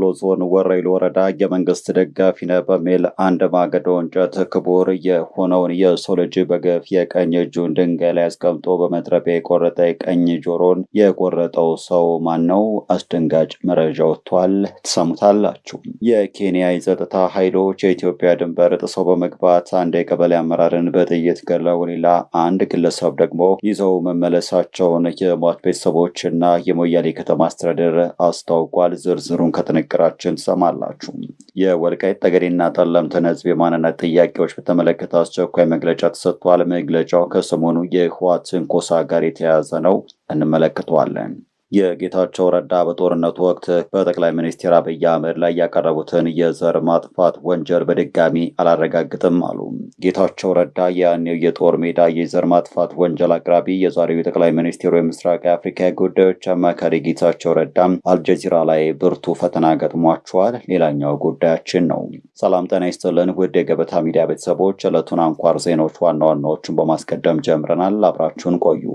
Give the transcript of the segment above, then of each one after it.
ወሎ ዞን ወረኢሉ ወረዳ የመንግስት ደጋፊ ነህ በሚል አንድ ማገዶ እንጨት ክቡር የሆነውን የሰው ልጅ በገፍ የቀኝ እጁን ድንጋይ ላይ አስቀምጦ በመጥረቢያ የቆረጠ የቀኝ ጆሮን የቆረጠው ሰው ማን ነው? አስደንጋጭ መረጃ ወጥቷል። ትሰሙታላችሁ። የኬንያ የጸጥታ ኃይሎች የኢትዮጵያ ድንበር ጥሰው በመግባት አንድ የቀበሌ አመራርን በጥይት ገለው ሌላ አንድ ግለሰብ ደግሞ ይዘው መመለሳቸውን የሟች ቤተሰቦችና የሞያሌ ከተማ አስተዳደር አስታውቋል። ዝርዝሩን ከጥንቅራችን ሰማላችሁ። የወልቃይት ጠገዴና ጠለምትን ህዝብ የማንነት ጥያቄዎች በተመለከተ አስቸኳይ መግለጫ ተሰጥቷል። መግለጫው ከሰሞኑ የህወሓት ትንኮሳ ጋር የተያያዘ ነው። እንመለከተዋለን። የጌታቸው ረዳ በጦርነቱ ወቅት በጠቅላይ ሚኒስትር አብይ አህመድ ላይ ያቀረቡትን የዘር ማጥፋት ወንጀል በድጋሚ አላረጋግጥም አሉ። ጌታቸው ረዳ ያኔው የጦር ሜዳ የዘር ማጥፋት ወንጀል አቅራቢ የዛሬው የጠቅላይ ሚኒስትሩ የምስራቅ አፍሪካ ጉዳዮች አማካሪ ጌታቸው ረዳም አልጀዚራ ላይ ብርቱ ፈተና ገጥሟቸዋል። ሌላኛው ጉዳያችን ነው። ሰላም ጤና ይስጥልን ውድ የገበታ ሚዲያ ቤተሰቦች፣ ዕለቱን አንኳር ዜናዎች ዋና ዋናዎቹን በማስቀደም ጀምረናል። አብራችሁን ቆዩ።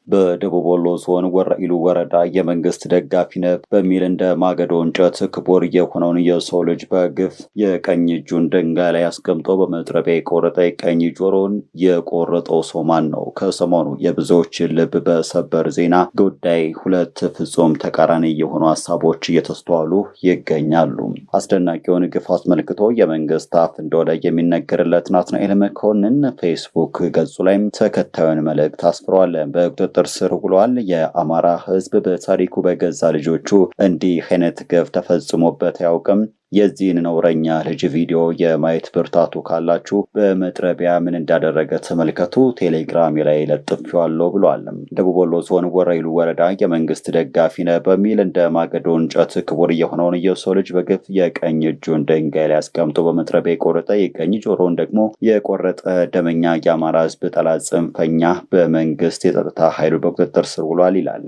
በደቡብ ወሎ ዞን ወረኢሉ ወረዳ የመንግስት ደጋፊ ነህ በሚል እንደ ማገዶ እንጨት ክቡር የሆነውን የሰው ልጅ በግፍ የቀኝ እጁን ድንጋይ ላይ አስቀምጦ በመጥረቢያ የቆረጠ የቀኝ ጆሮን የቆረጠው ሰው ማን ነው? ከሰሞኑ የብዙዎችን ልብ በሰበር ዜና ጉዳይ ሁለት ፍጹም ተቃራኒ የሆኑ ሀሳቦች እየተስተዋሉ ይገኛሉ። አስደናቂውን ግፍ አስመልክቶ የመንግስት አፍ እንደሆነ የሚነገርለት ናትናኤል መኮንን ፌስቡክ ገጹ ላይ ተከታዩን መልእክት አስፍሯል። በቁጥጥር ስር ውሏል። የአማራ ህዝብ በታሪኩ በገዛ ልጆቹ እንዲህ አይነት ግፍ ተፈጽሞበት አያውቅም። የዚህን ነውረኛ ልጅ ቪዲዮ የማየት ብርታቱ ካላችሁ በመጥረቢያ ምን እንዳደረገ ተመልከቱ። ቴሌግራም ላይ ለጥፌዋለሁ ብሏል። ደቡብ ወሎ ዞን ወረኢሉ ወረዳ የመንግስት ደጋፊ ነህ በሚል እንደ ማገዶ እንጨት ክቡር የሆነውን የሰው ልጅ በግፍ የቀኝ እጁን ድንጋይ ላይ አስቀምጦ በመጥረቢያ የቆረጠ የቀኝ ጆሮውን ደግሞ የቆረጠ ደመኛ የአማራ ህዝብ ጠላት ጽንፈኛ በመንግስት የጸጥታ ኃይሉ በቁጥጥር ስር ውሏል ይላል።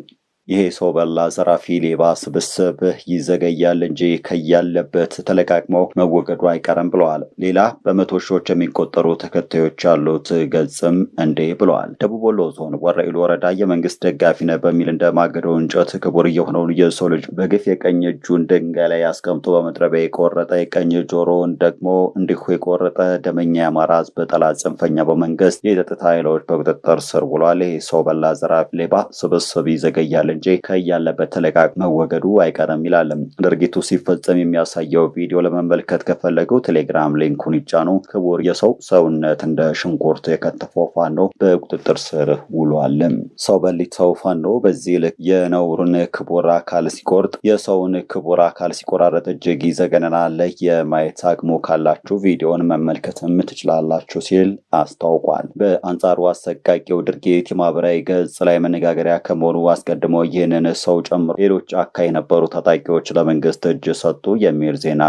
ይሄ ሰው በላ ዘራፊ ሌባ ስብስብ ይዘገያል እንጂ ከያለበት ተለቃቅሞ መወገዱ አይቀርም ብለዋል። ሌላ በመቶ ሺዎች የሚቆጠሩ ተከታዮች ያሉት ገጽም እንዴ ብለዋል። ደቡብ ወሎ ዞን ወረኢሉ ወረዳ የመንግስት ደጋፊ ነህ በሚል እንደ ማገዶ እንጨት ክቡር የሆነውን የሰው ልጅ በግፍ የቀኝ እጁን ድንጋይ ላይ አስቀምጦ በመጥረቢያ የቆረጠ የቀኝ ጆሮውን ደግሞ እንዲሁ የቆረጠ ደመኛ የአማራ ህዝብ ጠላት ጽንፈኛ በመንግስት የጸጥታ ኃይሎች በቁጥጥር ስር ውሏል። ይሄ ሰው በላ ዘራፊ ሌባ ስብስብ ይዘገያል እንጂ ከያለበት ተለቃቅ መወገዱ አይቀርም ይላል። ድርጊቱ ሲፈጸም የሚያሳየው ቪዲዮ ለመመልከት ከፈለጉ ቴሌግራም ሊንኩን ይጫኑ። ክቡር የሰው ሰውነት እንደ ሽንኩርት የከተፈው ፋኖ በቁጥጥር ስር ውሏል። ሰው በሊታው ፋኖ በዚህ ልክ የነውሩን ክቡር አካል ሲቆርጥ፣ የሰውን ክቡር አካል ሲቆራረጥ እጅግ ይዘገነናል። የማየት አቅሙ ካላችሁ ቪዲዮን መመልከትም ትችላላችሁ ሲል አስታውቋል። በአንጻሩ አሰቃቂው ድርጊት የማህበራዊ ገጽ ላይ መነጋገሪያ ከመሆኑ አስቀድሞ ይህንን ሰው ጨምሮ ሌሎች ጫካ የነበሩ ታጣቂዎች ለመንግስት እጅ ሰጡ የሚል ዜና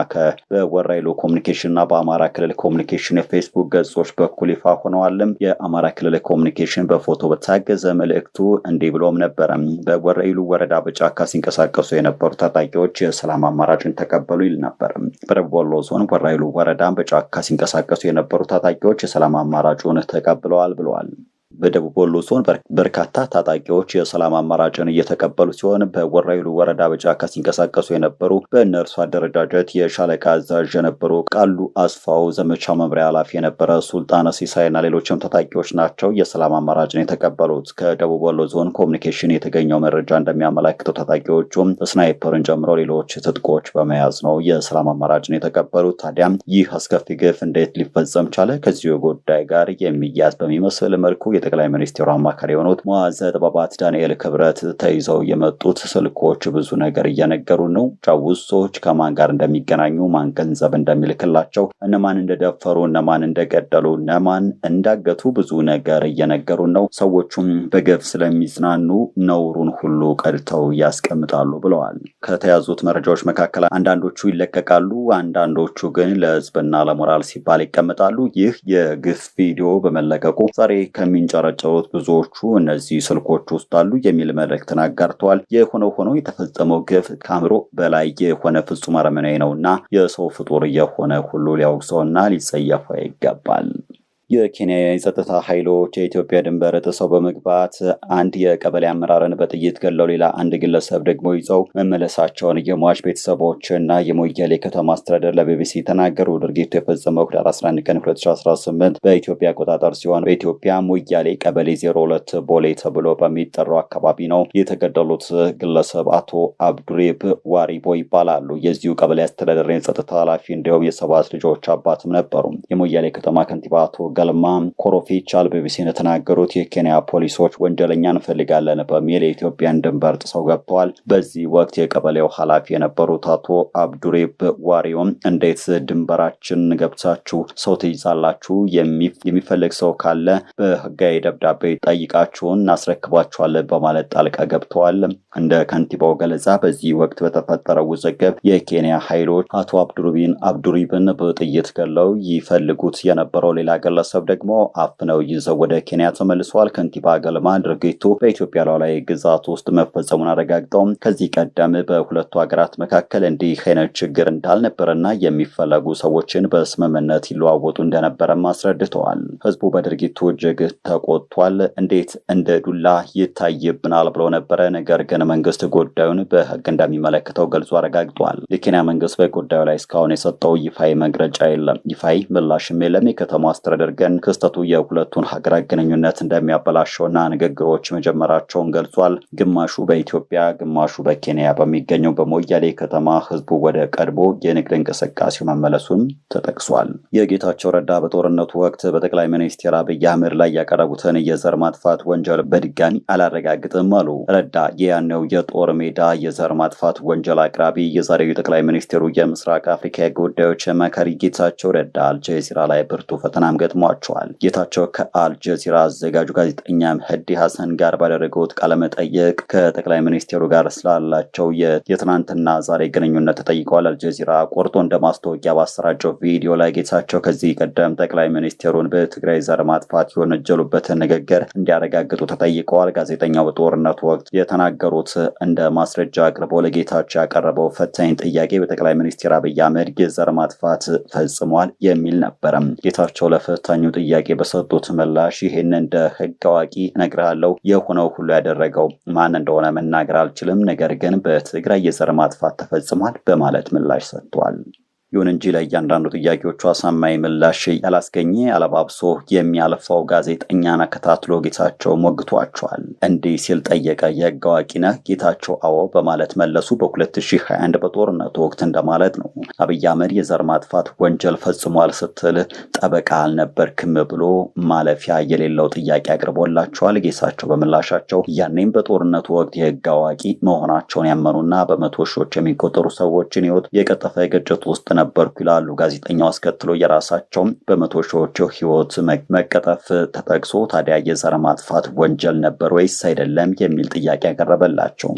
በወረኢሉ ኮሚኒኬሽን እና በአማራ ክልል ኮሚኒኬሽን የፌስቡክ ገጾች በኩል ይፋ ሆነዋል። የአማራ ክልል ኮሚኒኬሽን በፎቶ በታገዘ መልእክቱ እንዲህ ብሎም ነበረ። በወረኢሉ ወረዳ በጫካ ሲንቀሳቀሱ የነበሩ ታጣቂዎች የሰላም አማራጭን ተቀበሉ ይል ነበር። በደቡብ ወሎ ዞን ወረኢሉ ወረዳ በጫካ ሲንቀሳቀሱ የነበሩ ታጣቂዎች የሰላም አማራጩን ተቀብለዋል ብለዋል። በደቡብ ወሎ ዞን በርካታ ታጣቂዎች የሰላም አማራጭን እየተቀበሉ ሲሆን በወረኢሉ ወረዳ በጫካ ሲንቀሳቀሱ የነበሩ በእነርሱ አደረጃጀት የሻለቃ አዛዥ የነበሩ ቃሉ አስፋው፣ ዘመቻ መምሪያ ኃላፊ የነበረ ሱልጣን ሲሳይና ሌሎችም ታጣቂዎች ናቸው የሰላም አማራጭን የተቀበሉት። ከደቡብ ወሎ ዞን ኮሚኒኬሽን የተገኘው መረጃ እንደሚያመላክተው ታጣቂዎቹም ስናይፐርን ጨምሮ ሌሎች ትጥቆች በመያዝ ነው የሰላም አማራጭን የተቀበሉት። ታዲያም ይህ አስከፊ ግፍ እንዴት ሊፈጸም ቻለ? ከዚሁ ጉዳይ ጋር የሚያዝ በሚመስል መልኩ የጠቅላይ ሚኒስትሩ አማካሪ የሆኑት ሙዓዘ ጥበባት ዳንኤል ክብረት ተይዘው የመጡት ስልኮች ብዙ ነገር እየነገሩ ነው። ጫውሶች ከማን ጋር እንደሚገናኙ፣ ማን ገንዘብ እንደሚልክላቸው፣ እነማን እንደደፈሩ፣ እነማን እንደገደሉ፣ እነማን እንዳገቱ ብዙ ነገር እየነገሩ ነው። ሰዎቹም በገፍ ስለሚዝናኑ ነውሩን ሁሉ ቀድተው ያስቀምጣሉ ብለዋል። ከተያዙት መረጃዎች መካከል አንዳንዶቹ ይለቀቃሉ፣ አንዳንዶቹ ግን ለህዝብና ለሞራል ሲባል ይቀመጣሉ። ይህ የግፍ ቪዲዮ በመለቀቁ ዛሬ ከሚንጨረጨሩት ብዙዎቹ እነዚህ ስልኮች ውስጥ አሉ የሚል መልእክትን አጋርተዋል። የሆነው ሆኖ የተፈጸመው ግፍ ከአእምሮ በላይ የሆነ ፍጹም አረመኔያዊ ነውና የሰው ፍጡር የሆነ ሁሉ ሊያወግዘውና ሊጸየፈው ይገባል። የኬንያ የጸጥታ ኃይሎች የኢትዮጵያ ድንበር ጥሰው በመግባት አንድ የቀበሌ አመራርን በጥይት ገለው ሌላ አንድ ግለሰብ ደግሞ ይዘው መመለሳቸውን የሟች ቤተሰቦችና የሞያሌ ከተማ አስተዳደር ለቢቢሲ ተናገሩ። ድርጊቱ የፈጸመው ህዳር 11 ቀን 2018 በኢትዮጵያ አቆጣጠር ሲሆን በኢትዮጵያ ሞያሌ ቀበሌ 02 ቦሌ ተብሎ በሚጠራው አካባቢ ነው። የተገደሉት ግለሰብ አቶ አብዱሬብ ዋሪቦ ይባላሉ። የዚሁ ቀበሌ አስተዳደር የጸጥታ ኃላፊ እንዲሁም የ7 ልጆች አባትም ነበሩ። የሞያሌ ከተማ ከንቲባ አቶ ገልማ ኮሮፊቻ ለቢቢሲ እንደተናገሩት የኬንያ ፖሊሶች ወንጀለኛ እንፈልጋለን በሚል የኢትዮጵያን ድንበር ጥሰው ገብተዋል። በዚህ ወቅት የቀበሌው ኃላፊ የነበሩት አቶ አብዱሬብ ዋሪዮም እንዴት ድንበራችን ገብታችሁ ሰው ትይዛላችሁ? የሚፈልግ ሰው ካለ በህጋዊ ደብዳቤ ጠይቃችሁን እናስረክባችኋለን በማለት ጣልቃ ገብተዋል። እንደ ከንቲባው ገለጻ በዚህ ወቅት በተፈጠረው ውዝግብ የኬንያ ኃይሎች አቶ አብዱሪብን በጥይት ገለው ይፈልጉት የነበረው ሌላ ግለሰብ ደግሞ አፍነው ይዘው ወደ ኬንያ ተመልሰዋል። ከንቲባ ገልማ ድርጊቱ በኢትዮጵያ ሉዓላዊ ግዛት ውስጥ መፈጸሙን አረጋግጠው ከዚህ ቀደም በሁለቱ ሀገራት መካከል እንዲህ አይነት ችግር እንዳልነበረና የሚፈለጉ ሰዎችን በስምምነት ይለዋወጡ እንደነበረም አስረድተዋል። ህዝቡ በድርጊቱ እጅግ ተቆጥቷል። እንዴት እንደ ዱላ ይታይብናል ብሎ ነበረ። ነገር ግን መንግስት ጉዳዩን በህግ እንደሚመለከተው ገልጾ አረጋግጧል። የኬንያ መንግስት በጉዳዩ ላይ እስካሁን የሰጠው ይፋዊ መግለጫ የለም፣ ይፋዊ ምላሽም የለም። የከተማው አስተዳደር ግን ክስተቱ የሁለቱን ሀገራት ግንኙነት እንደሚያበላሸውና ንግግሮች መጀመራቸውን ገልጿል። ግማሹ በኢትዮጵያ ግማሹ በኬንያ በሚገኘው በሞያሌ ከተማ ህዝቡ ወደ ቀድሞ የንግድ እንቅስቃሴው መመለሱን ተጠቅሷል። የጌታቸው ረዳ በጦርነቱ ወቅት በጠቅላይ ሚኒስትር አብይ አህመድ ላይ ያቀረቡትን የዘር ማጥፋት ወንጀል በድጋሚ አላረጋግጥም አሉ። ረዳ የያኔው የጦር ሜዳ የዘር ማጥፋት ወንጀል አቅራቢ የዛሬው ጠቅላይ ሚኒስትሩ የምስራቅ አፍሪካ ጉዳዮች መካሪ ጌታቸው ረዳ አልጀዚራ ላይ ብርቱ ፈተናም ገጥሟቸዋል። ጌታቸው ከአልጀዚራ አዘጋጁ ጋዜጠኛ መህዲ ሐሰን ጋር ባደረጉት ቃለመጠይቅ ከጠቅላይ ሚኒስትሩ ጋር ስላላቸው የትናንትና ዛሬ ግንኙነት ተጠይቀዋል። አልጀዚራ ቆርጦ እንደማስታወቂያ ባሰራጨው ቪዲዮ ላይ ጌታቸው ከዚህ ቀደም ጠቅላይ ሚኒስትሩን በትግራይ ዘር ማጥፋት የወነጀሉበትን ንግግር እንዲያረጋግጡ ተጠይቀዋል። ጋዜጠኛው በጦርነቱ ወቅት የተናገሩት እንደ ማስረጃ አቅርቦ ለጌታቸው ያቀረበው ፈታኝ ጥያቄ በጠቅላይ ሚኒስትር አብይ አህመድ የዘር ማጥፋት ፈጽሟል የሚል ነበረም። ጌታቸው ለፈታኙ ጥያቄ በሰጡት ምላሽ ይህን እንደ ህግ አዋቂ እነግርሃለሁ፣ የሆነው ሁሉ ያደረገው ማን እንደሆነ መናገር አልችልም፣ ነገር ግን በትግራይ የዘር ማጥፋት ተፈጽሟል በማለት ምላሽ ሰጥቷል። ይሁን እንጂ ለእያንዳንዱ ጥያቄዎቹ አሳማኝ ምላሽ ያላስገኘ አለባብሶ የሚያልፈው ጋዜጠኛን አከታትሎ ጌታቸው ሞግቷቸዋል። እንዲህ ሲል ጠየቀ። የህግ አዋቂ ነህ? ጌታቸው አዎ በማለት መለሱ። በ2021 በጦርነቱ ወቅት እንደማለት ነው። አብይ አህመድ የዘር ማጥፋት ወንጀል ፈጽሟል ስትል ጠበቃ አልነበርክም ብሎ ማለፊያ የሌለው ጥያቄ አቅርቦላቸዋል። ጌታቸው በምላሻቸው ያኔም በጦርነቱ ወቅት የህግ አዋቂ መሆናቸውን ያመኑና በመቶ ሺዎች የሚቆጠሩ ሰዎችን ህይወት የቀጠፈ ግጭት ውስጥ ነበርኩ ይላሉ። ጋዜጠኛው አስከትሎ የራሳቸው በመቶ ሺዎች ህይወት መቀጠፍ ተጠቅሶ ታዲያ የዘር ማጥፋት ወንጀል ነበር ወይስ አይደለም የሚል ጥያቄ ያቀረበላቸው።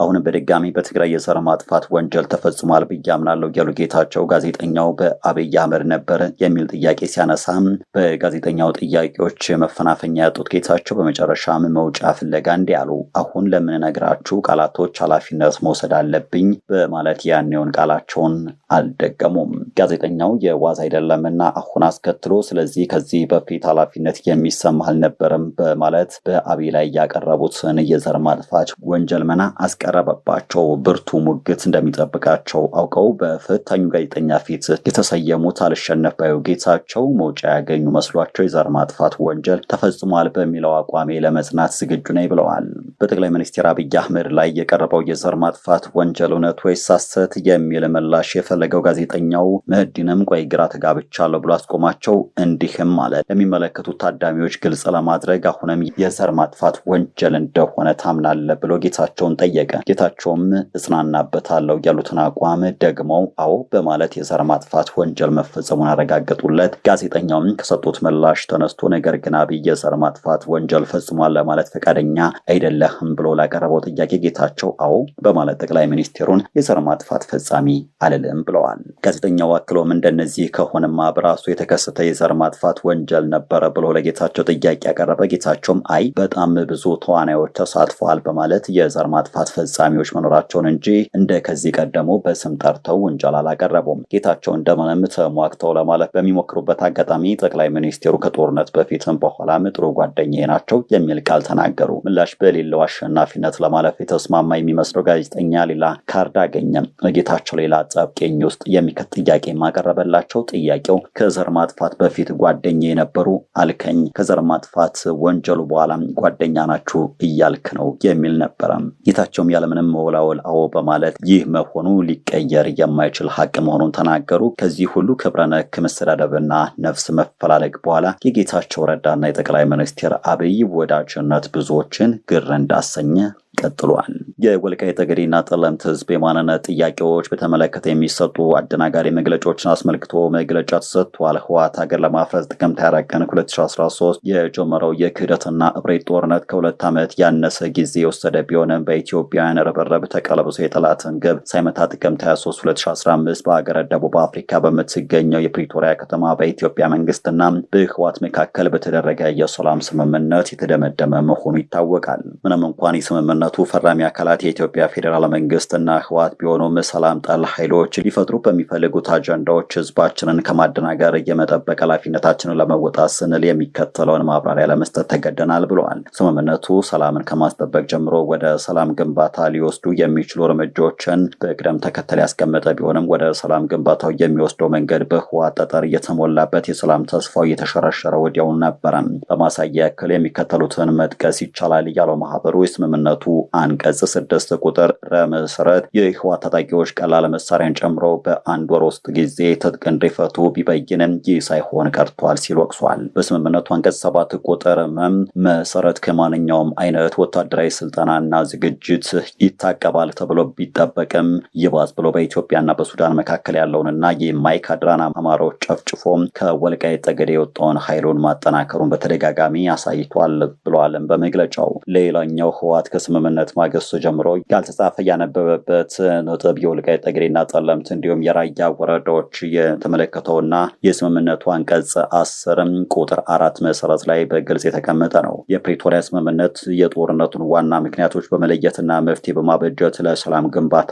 አሁንም በድጋሚ በትግራይ የዘር ማጥፋት ወንጀል ተፈጽሟል ብዬ አምናለሁ ያሉ ጌታቸው ጋዜጠኛው በአብይ አህመድ ነበር የሚል ጥያቄ ሲያነሳም በጋዜጠኛው ጥያቄዎች መፈናፈኛ ያጡት ጌታቸው በመጨረሻም መውጫ ፍለጋ እንዲህ አሉ። አሁን ለምንነግራችሁ ቃላቶች ኃላፊነት መውሰድ አለብኝ በማለት ያኔውን ቃላቸውን አልደገሙም። ጋዜጠኛው የዋዝ አይደለምና አሁን አስከትሎ ስለዚህ ከዚህ በፊት ኃላፊነት የሚሰማ አልነበረም በማለት በአብይ ላይ ያቀረቡትን የዘር ማጥፋት ወንጀል መና ቀረበባቸው። ብርቱ ሙግት እንደሚጠብቃቸው አውቀው በፈታኙ ጋዜጠኛ ፊት የተሰየሙት አልሸነፍ ባዩ ጌታቸው መውጫ ያገኙ መስሏቸው የዘር ማጥፋት ወንጀል ተፈጽሟል በሚለው አቋሜ ለመጽናት ዝግጁ ነኝ ብለዋል። በጠቅላይ ሚኒስትር አብይ አህመድ ላይ የቀረበው የዘር ማጥፋት ወንጀል እውነት ወይስ ሐሰት የሚል ምላሽ የፈለገው ጋዜጠኛው መህዲንም ቆይ ግራ ተጋብቻለሁ ብሎ አስቆማቸው። እንዲህም ማለት ለሚመለከቱት ታዳሚዎች ግልጽ ለማድረግ አሁንም የዘር ማጥፋት ወንጀል እንደሆነ ታምናለህ ብሎ ጌታቸውን ጠየቀ። ጌታቸውም እጽናናበታለሁ ያሉትን አቋም ደግመው አዎ በማለት የዘር ማጥፋት ወንጀል መፈጸሙን አረጋገጡለት። ጋዜጠኛውም ከሰጡት ምላሽ ተነስቶ ነገር ግን አብይ የዘር ማጥፋት ወንጀል ፈጽሟል ለማለት ፈቃደኛ አይደለህም አይደለህም ብሎ ላቀረበው ጥያቄ ጌታቸው አዎ በማለት ጠቅላይ ሚኒስትሩን የዘር ማጥፋት ፈጻሚ አልልም ብለዋል። ጋዜጠኛው አክሎም እንደነዚህ ከሆነማ በራሱ የተከሰተ የዘር ማጥፋት ወንጀል ነበረ ብሎ ለጌታቸው ጥያቄ ያቀረበ ጌታቸውም አይ በጣም ብዙ ተዋናዮች ተሳትፈዋል በማለት የዘር ማጥፋት ፈጻሚዎች መኖራቸውን እንጂ እንደ ከዚህ ቀደሙ በስም ጠርተው ወንጀል አላቀረቡም። ጌታቸው እንደምንም ተሟግተው ለማለፍ በሚሞክሩበት አጋጣሚ ጠቅላይ ሚኒስትሩ ከጦርነት በፊትም በኋላም ጥሩ ጓደኛዬ ናቸው የሚል ቃል ተናገሩ። ምላሽ በሌለው አሸናፊነት ለማለፍ የተስማማ የሚመስለው ጋዜጠኛ ሌላ ካርድ አገኘም። ለጌታቸው ሌላ አጣብቂኝ ውስጥ የሚከት ጥያቄ ማቀረበላቸው። ጥያቄው ከዘር ማጥፋት በፊት ጓደኛ የነበሩ አልከኝ፣ ከዘር ማጥፋት ወንጀሉ በኋላ ጓደኛ ናችሁ እያልክ ነው የሚል ነበረ። ጌታቸውም ያለምንም መወላወል አዎ በማለት ይህ መሆኑ ሊቀየር የማይችል ሀቅ መሆኑን ተናገሩ። ከዚህ ሁሉ ክብረ ነክ መሰዳደብና ነፍስ መፈላለግ በኋላ የጌታቸው ረዳና የጠቅላይ ሚኒስትር አብይ ወዳጅነት ብዙዎችን ግር እንዳሰኘ ቀጥሏል። የወልቃይት ጠገዴና ጠለምት ህዝብ የማንነት ጥያቄዎች በተመለከተ የሚሰጡ አደናጋሪ መግለጫዎችን አስመልክቶ መግለጫ ተሰጥቷል። ህወሓት ሀገር ለማፍረስ ጥቅምት 24 ቀን 2013 የጀመረው የክህደትና እብሪት ጦርነት ከ2 ዓመት ያነሰ ጊዜ የወሰደ ቢሆንም በኢትዮጵያውያን ርብርብ ተቀልብሶ የጠላትን ግብ ሳይመታ ጥቅምት 23 2015 በሀገረ ደቡብ አፍሪካ በምትገኘው የፕሪቶሪያ ከተማ በኢትዮጵያ መንግስትና በህወሓት መካከል በተደረገ የሰላም ስምምነት የተደመደመ መሆኑ ይታወቃል። ምንም እንኳን የስምምነቱ ፈራሚ አካላት የኢትዮጵያ ፌዴራል መንግስትና ህወሓት ቢሆኑም ሰላም ጠል ኃይሎች ሊፈጥሩ በሚፈልጉት አጀንዳዎች ህዝባችንን ከማደናገር የመጠበቅ ኃላፊነታችንን ለመወጣት ስንል የሚከተለውን ማብራሪያ ለመስጠት ተገደናል ብለዋል። ስምምነቱ ሰላምን ከማስጠበቅ ጀምሮ ወደ ሰላም ግንባታ ሊወስዱ የሚችሉ እርምጃዎችን በቅደም ተከተል ያስቀመጠ ቢሆንም ወደ ሰላም ግንባታው የሚወስደው መንገድ በህወሓት ጠጠር የተሞላበት የሰላም ተስፋው የተሸረሸረ ወዲያው ነበረ። ለማሳያ ያክል የሚከተሉትን መጥቀስ ይቻላል ያለው ማህበሩ የስምምነቱ አንቀጽ 6 ቁጥር መሰረት የህወሓት ታጣቂዎች ቀላል መሳሪያን ጨምሮ በአንድ ወር ውስጥ ጊዜ ትጥቅ እንዲፈቱ ቢበይንም ይህ ሳይሆን ቀርቷል ሲል ወቅሷል። በስምምነቱ አንቀጽ 7 ቁጥር መሰረት ከማንኛውም አይነት ወታደራዊ ስልጠናና ዝግጅት ይታቀባል ተብሎ ቢጠበቅም ይባስ ብሎ በኢትዮጵያና በሱዳን መካከል ያለውንና የማይካድራን አማራዎች ጨፍጭፎ ከወልቃይት ጠገዴ የወጣውን ኃይሉን ማጠናከሩን በተደጋጋሚ አሳይቷል ብለዋል በመግለጫው። ሌላኛው ህወሓት ከስምምነት ማግስት ጀምሮ ያልተጻፈ ያነበበበት ነጥብ የወልቃይት ጠገዴና ጠለምት እንዲሁም የራያ ወረዳዎች የተመለከተውና የስምምነቱ አንቀጽ 10 ቁጥር 4 መሰረት ላይ በግልጽ የተቀመጠ ነው። የፕሪቶሪያ ስምምነት የጦርነቱን ዋና ምክንያቶች በመለየትና መፍትሄ በማበጀት ለሰላም ግንባታ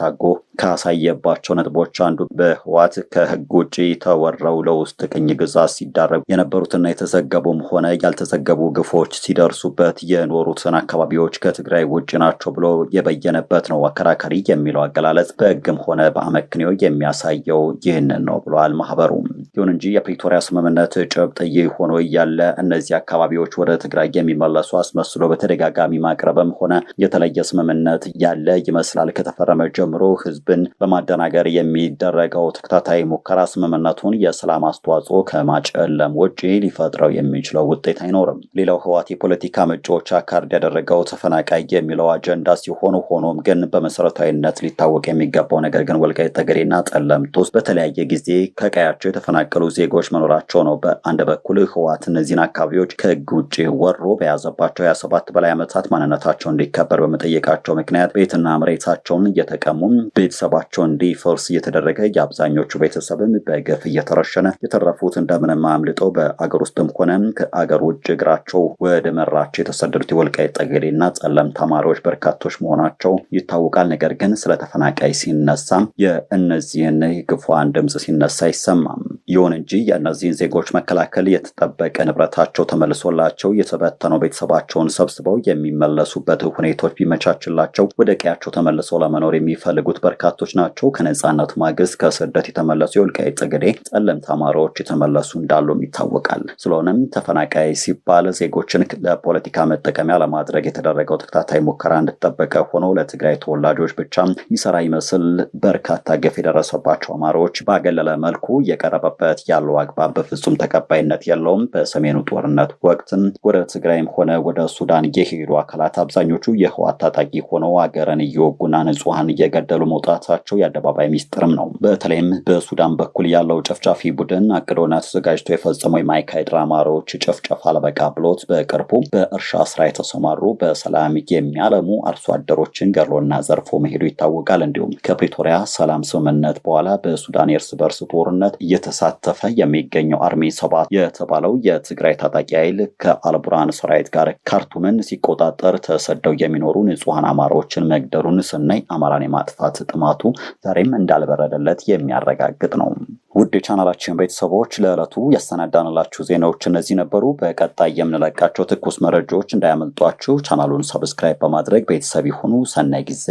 ካሳየባቸው ነጥቦች አንዱ በህወሓት ከህግ ውጭ ተወረው ለውስጥ ቅኝ ግዛት ሲዳረጉ የነበሩትና የተዘገቡም ሆነ ያልተዘገቡ ግፎች ሲደርሱበት የኖሩትን አካባቢዎች ከትግራይ ውጭ ናቸው ብሎ የበየነበት ነው። አከራካሪ የሚለው አገላለጽ በህግም ሆነ በአመክንዮ የሚያሳየው ይህንን ነው ብለዋል ማህበሩ። ይሁን እንጂ የፕሪቶሪያ ስምምነት ጭብጥ ይህ ሆኖ እያለ እነዚህ አካባቢዎች ወደ ትግራይ የሚመለሱ አስመስሎ በተደጋጋሚ ማቅረብም ሆነ የተለየ ስምምነት ያለ ይመስላል። ከተፈረመ ጀምሮ ህዝብን በማደናገር የሚደረገው ተከታታይ ሙከራ ስምምነቱን የሰላም አስተዋጽኦ ከማጨለም ውጪ ሊፈጥረው የሚችለው ውጤት አይኖርም። ሌላው ህወሓት የፖለቲካ ምንጮች ካርድ ያደረገው ተፈናቃይ የሚለው አጀንዳ ሲሆኑ ሆኖም ግን በመሰረታዊነት ሊታወቅ የሚገባው ነገር ግን ወልቃይት ጠገዴና ጠለምት ውስጥ በተለያየ ጊዜ ከቀያቸው የተፈናቀሉ ዜጎች መኖራቸው ነው። በአንድ በኩል ህወሓት እነዚህን አካባቢዎች ከህግ ውጭ ወሮ በያዘባቸው 27 በላይ ዓመታት ማንነታቸው እንዲከበር በመጠየቃቸው ምክንያት ቤትና መሬታቸውን እየተቀሙ ቤተሰባቸው እንዲፈርስ እየተደረገ የአብዛኞቹ ቤተሰብም በገፍ እየተረሸነ የተረፉት እንደምንም አምልጠው በአገር ውስጥም ሆነ ከአገር ውጭ እግራቸው ወደ መራቸው የተሰደዱት የወልቃይት ጠገዴና ጠለምት ተማሪዎች በርካቶች መሆናቸው ይታወቃል። ነገር ግን ስለ ተፈናቃይ ሲነሳም የእነዚህን ግፏን ድምጽ ሲነሳ አይሰማም። ይሁን እንጂ የእነዚህን ዜጎች መከላከል የተጠበቀ ንብረታቸው ተመልሶላቸው የተበተነው ቤተሰባቸውን ሰብስበው የሚመለሱበት ሁኔታዎች ቢመቻችላቸው ወደ ቀያቸው ተመልሰው ለመኖር የሚፈልጉት በርካቶች ናቸው። ከነጻነት ማግስት ከስደት የተመለሱ የወልቃይት ጠገዴ ጠለምት ተማሪዎች የተመለሱ እንዳሉም ይታወቃል። ስለሆነም ተፈናቃይ ሲባል ዜጎችን ለፖለቲካ መጠቀሚያ ለማድረግ የተደረገው ተከታታይ ሙከራ እንደተጠበቀ ሆኖ ለትግራይ ተወላጆች ብቻ ይሰራ ይመስል በርካታ ግፍ የደረሰባቸው አማራዎች ባገለለ መልኩ የቀረበበት ያለው አግባብ በፍጹም ተቀባይነት የለውም። በሰሜኑ ጦርነት ወቅት ወደ ትግራይም ሆነ ወደ ሱዳን የሄዱ አካላት አብዛኞቹ የህወሓት ታጣቂ ሆነው አገርን እየወጉና ንጹሃን እየገደሉ መውጣት መውጣታቸው የአደባባይ ሚስጥርም ነው። በተለይም በሱዳን በኩል ያለው ጨፍጫፊ ቡድን አቅዶና ተዘጋጅቶ የፈጸመው የማይካድራ አማራዎች ጭፍጨፋ አልበቃ ብሎት በቅርቡ በእርሻ ስራ የተሰማሩ በሰላም የሚያለሙ አርሶ አደሮችን ገድሎና ዘርፎ መሄዱ ይታወቃል። እንዲሁም ከፕሪቶሪያ ሰላም ስምምነት በኋላ በሱዳን የእርስ በርስ ጦርነት እየተሳተፈ የሚገኘው አርሚ 7 የተባለው የትግራይ ታጣቂ ኃይል ከአልቡርሃን ሰራዊት ጋር ካርቱምን ሲቆጣጠር ተሰደው የሚኖሩ ንጹሐን አማራዎችን መግደሉን ስናይ አማራን የማጥፋት ጥማቱ ዛሬም እንዳልበረደለት የሚያረጋግጥ ነው። ውድ የቻናላችን ቤተሰቦች ለዕለቱ ያሰናዳንላችሁ ዜናዎች እነዚህ ነበሩ። በቀጣይ የምንለቃቸው ትኩስ መረጃዎች እንዳያመልጧችሁ ቻናሉን ሰብስክራይብ በማድረግ ቤተሰብ ይሁኑ። ሰናይ ጊዜ